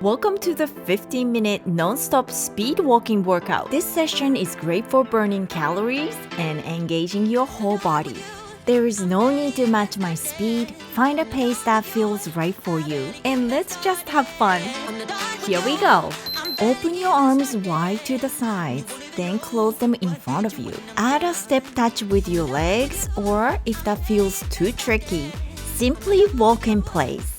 Welcome to the 15-minute non-stop speed walking workout. This session is great for burning calories and engaging your whole body. There is no need to match my speed. Find a pace that feels right for you. And let's just have fun. Here we go. Open your arms wide to the sides, then close them in front of you. Add a step touch with your legs, or if that feels too tricky, simply walk in place.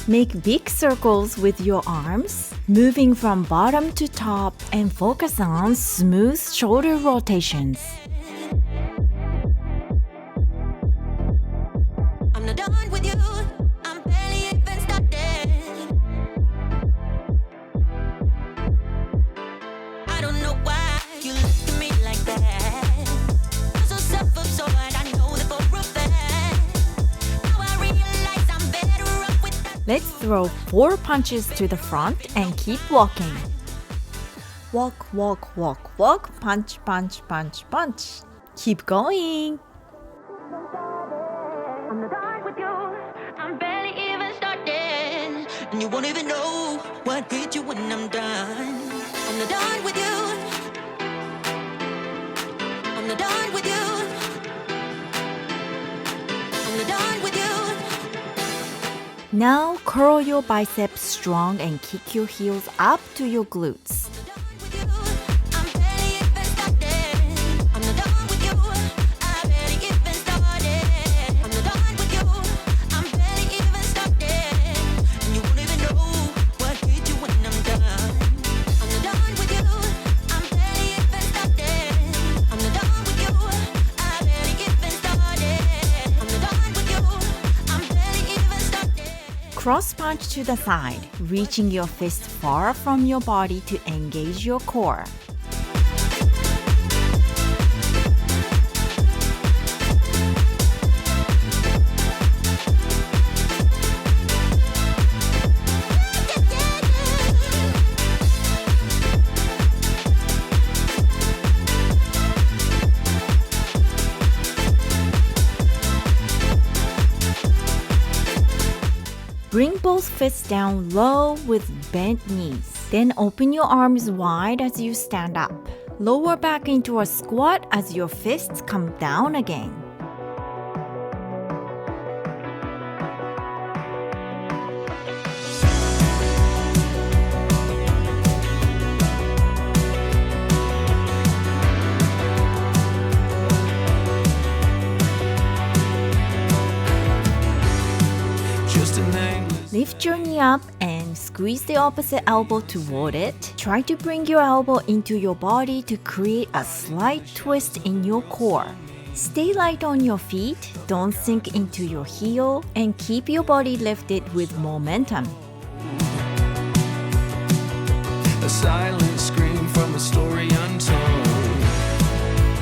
Make big circles with your arms, moving from bottom to top, and focus on smooth shoulder rotations. I'm not done with you. I'm barely even started. I don't know why you look at me like that. I'm so self-absorbed, I know that for a fact. Now I realize I'm better off with that. Let's throw 4 punches to the front and keep walking. Walk, walk, walk, walk, punch, punch, punch, punch. Keep going. I'm not done with you. I'm barely even started. And you won't even know what hit you when I'm done. I'm not done with you. I'm not done with you. I'm not done with you. Now curl your biceps strong and kick your heels up to your glutes. I'm barely even started. I'm not done with you. I barely even started. I'm not done with you. I'm barely even started. And you won't even know what hit you when I'm done. I'm not done with you. I'm barely even started. I'm not done with you. I barely even started. I'm not done with you. I'm barely even started. Cross punch to the side, reaching your fist far from your body to engage your core. Bring both fists down low with bent knees. Then open your arms wide as you stand up. Lower back into a squat as your fists come down again. Lift your knee up and squeeze the opposite elbow toward it. Try to bring your elbow into your body to create a slight twist in your core. Stay light on your feet, don't sink into your heel, and keep your body lifted with momentum. A silent scream from a story untold.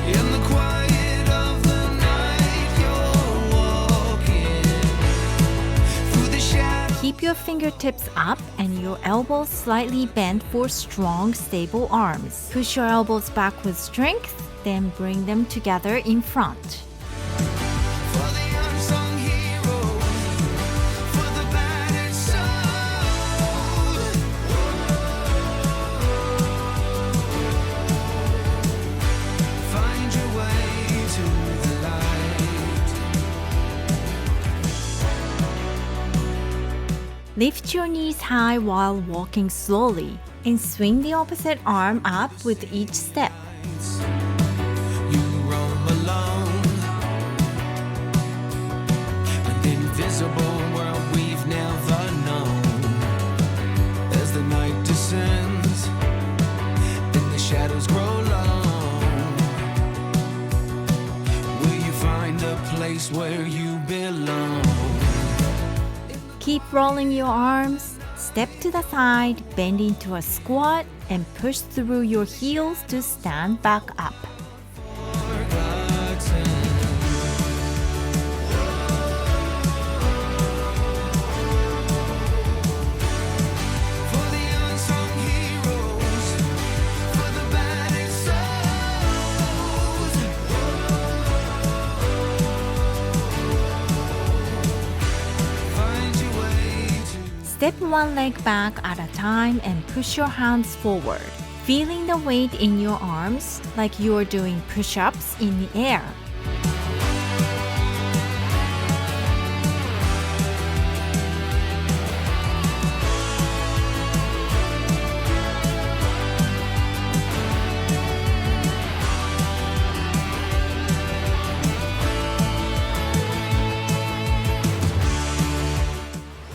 In the quiet of the night, you're walking through the shadows. Keep your fingertips up and your elbows slightly bent for strong, stable arms. Push your elbows back with strength, then bring them together in front. For the unsung hero, for the battered soul. Find your way to the light. Lift your knees high while walking slowly and swing the opposite arm up with each step. You roam alone, an invisible world we've never known. As the night descends and the shadows grow long, will you find a place where you belong? Keep rolling your arms, step to the side, bend into a squat, and push through your heels to stand back up. Step one leg back at a time and push your hands forward, feeling the weight in your arms like you are doing push-ups in the air.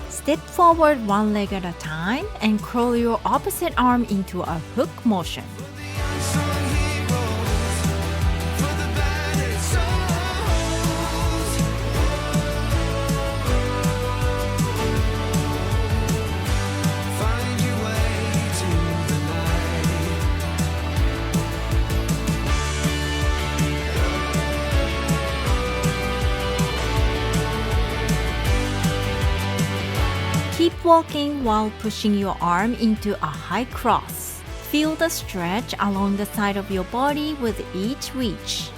Step forward one leg at a time and curl your opposite arm into a hook motion. Unsung heroes for the battered souls. Find your way to the light. Keep walking while pushing your arm into a high cross. Feel the stretch along the side of your body with each reach.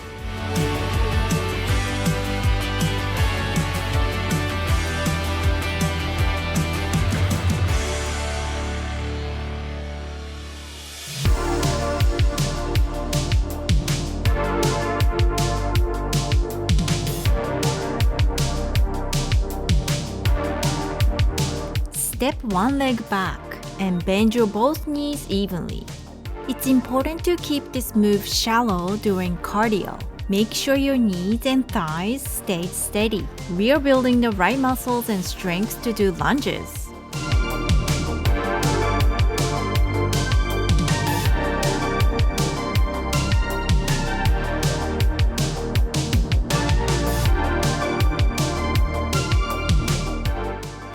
Step one leg back and bend your both knees evenly. It's important to keep this move shallow during cardio. Make sure your knees and thighs stay steady. We are building the right muscles and strength to do lunges.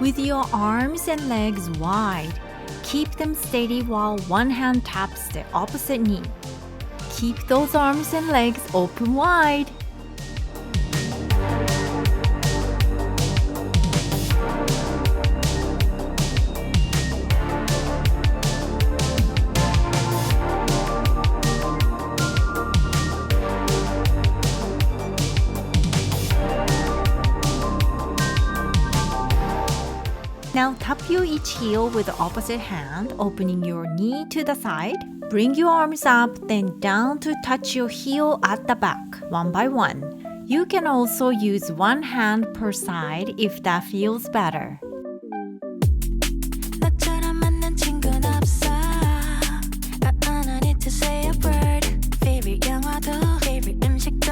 With your arms and legs wide, keep them steady while one hand taps the opposite knee. Keep those arms and legs open wide. Now tap your each heel with the opposite hand, opening your knee to the side. Bring your arms up, then down to touch your heel at the back, one by one. You can also use one hand per side if that feels better. 너처럼 만난 친구는 없어. I don't need to say a word. Favorite 영화도 favorite 음식도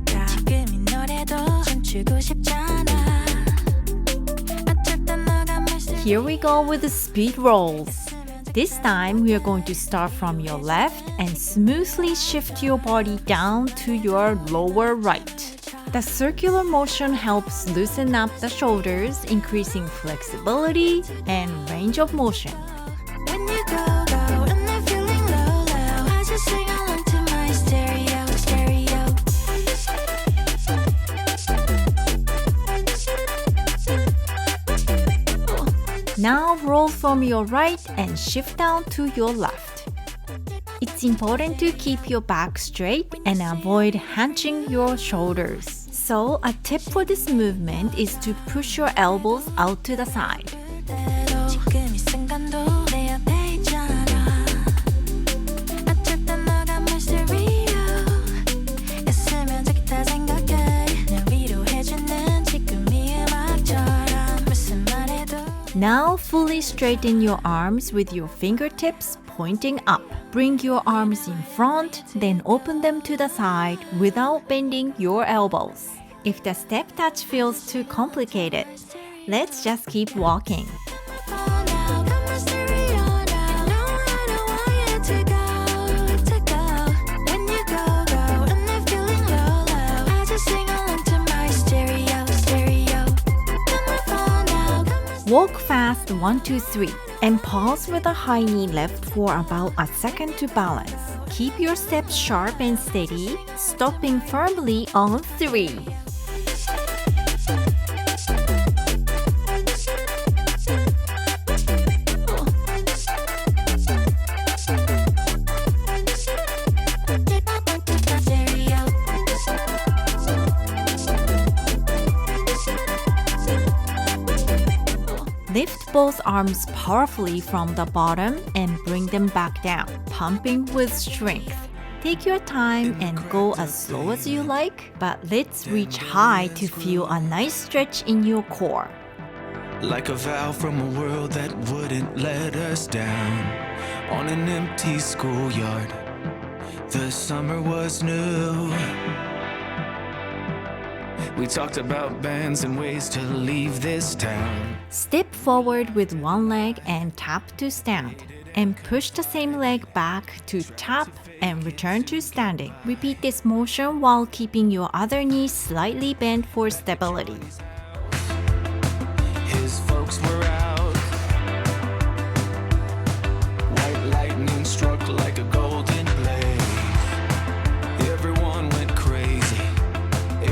다 지금 이 노래도 춤추고 싶잖아. 어쩔 땐 너가 말씀 Here we go with the speed rolls. This time we are going to start from your left and smoothly shift your body down to your lower right. The circular motion helps loosen up the shoulders, increasing flexibility and range of motion. When you go and I'm feeling low, I just sing along to my stereo. Now roll from your right and shift down to your left. It's important to keep your back straight and avoid hunching your shoulders. So a tip for this movement is to push your elbows out to the side. 지금 이 순간도 내 옆에 있잖아. 어쩔 땐 너가 mysterio. 있으면 좋겠다 생각해. 날 위로해주는 지금 이 음악처럼 무슨 말해도. Now fully straighten your arms with your fingertips pointing up. Bring your arms in front, then open them to the side without bending your elbows. If the step touch feels too complicated, let's just keep walking. Oh, now got my stereo now. No, I don't want you to go. When you go, and I'm feeling low. I just sing along to my stereo. Got my phone now, got my Walk fast 1, 2, 3 and pause with a high knee left for about a second to balance. Keep your steps sharp and steady, stopping firmly on 3. stereo. Lift both arms powerfully from the bottom and bring them back down, pumping with strength. Take your time and go as slow as you like, but let's reach high to feel a nice stretch in your core. Like a vow from a world that wouldn't let us down. On an empty schoolyard, the summer was new. We talked about bands and ways to leave this town. Step forward with one leg and tap to stand. And push the same leg back to tap and return to standing. Repeat this motion while keeping your other knee slightly bent for stability. His folks were out. White lightning struck like a golden blade. Everyone went crazy.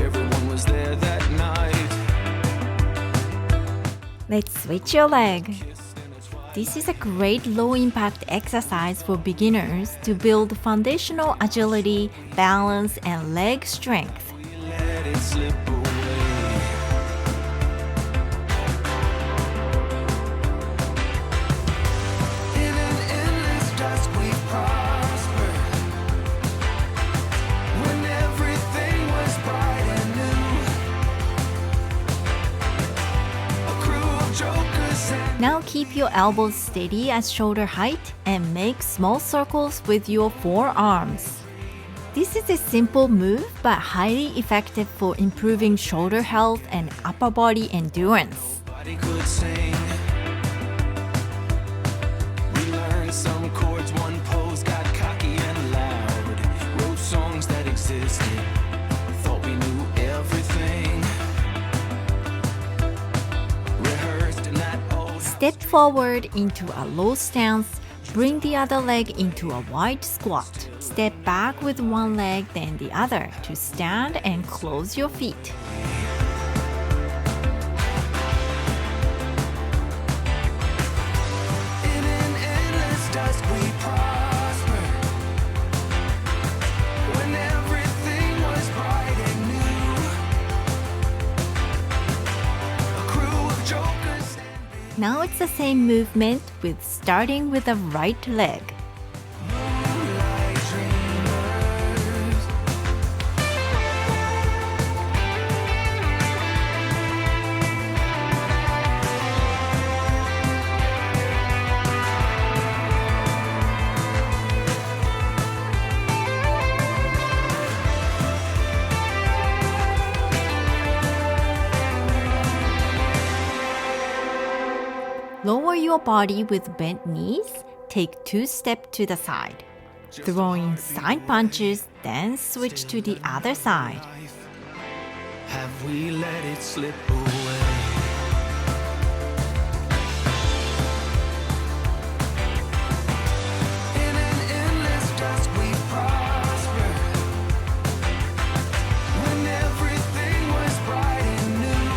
Everyone was there that night. Let's switch your leg. This is a great low-impact exercise for beginners to build foundational agility, balance, and leg strength. We let it slip away. In an endless dusk we prospered. When everything was bright and new. A crew of jokers and Now keep your elbows steady at shoulder height and make small circles with your forearms. This is a simple move but highly effective for improving shoulder health and upper body endurance. nobody could sing. We learned some chords, one pose, got cocky and loud. Wrote songs that existed, thought we knew everything. Rehearsed in that old Step forward into a low stance. Bring the other leg into a wide squat. Step back with one leg, then the other to stand and close your feet. in an endless dusk we prospered. When everything was bright and new. A crew of jokers and Now it's the same movement with starting with the right leg. moonlight dreamers. Lower your body with bent knees. Take 2 steps to the side. Throwing side punches, then switch to the other side. Have we let it slip away? In an endless dusk we prospered. When everything was bright and new.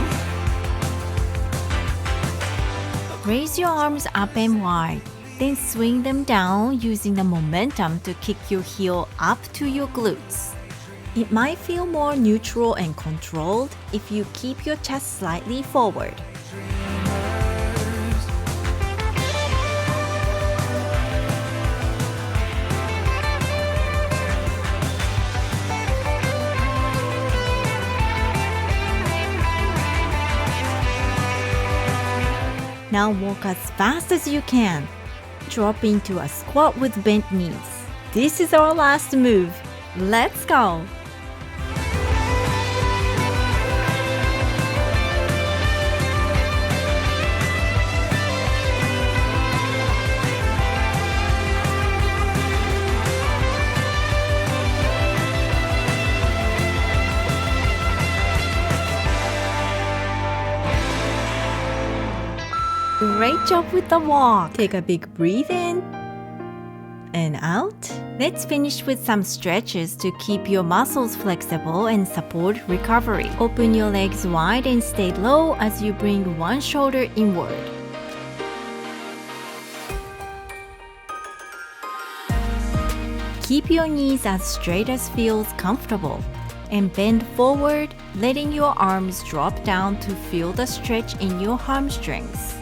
Raise your arms up and wide. Then swing them down using the momentum to kick your heel up to your glutes. It might feel more neutral and controlled if you keep your chest slightly forward. Now walk as fast as you can. Drop into a squat with bent knees. This is our last move. Let's go! Great job with the walk. Take a big breath in and out. Let's finish with some stretches to keep your muscles flexible and support recovery. Open your legs wide and stay low as you bring one shoulder inward. Keep your knees as straight as feels comfortable and bend forward, letting your arms drop down to feel the stretch in your hamstrings.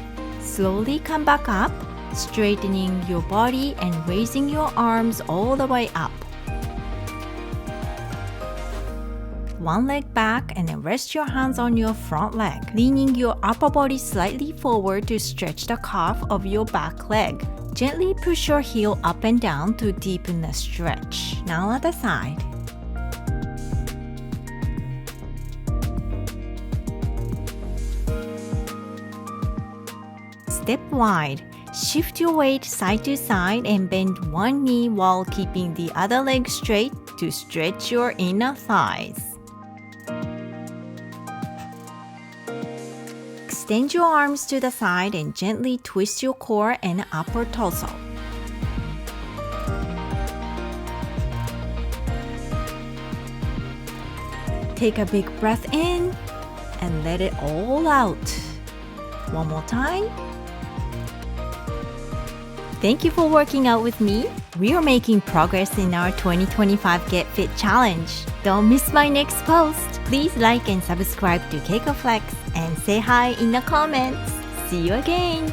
Slowly come back up, straightening your body and raising your arms all the way up. One leg back and then rest your hands on your front leg, leaning your upper body slightly forward to stretch the calf of your back leg. Gently push your heel up and down to deepen the stretch. Now other side. Step wide. Shift your weight side to side and bend one knee while keeping the other leg straight to stretch your inner thighs. Extend your arms to the side and gently twist your core and upper torso. Take a big breath in and let it all out. One more time. Thank you for working out with me. We are making progress in our 2025 Get Fit Challenge. Don't miss my next post. Please like and subscribe to KeikoFlex and say hi in the comments. See you again.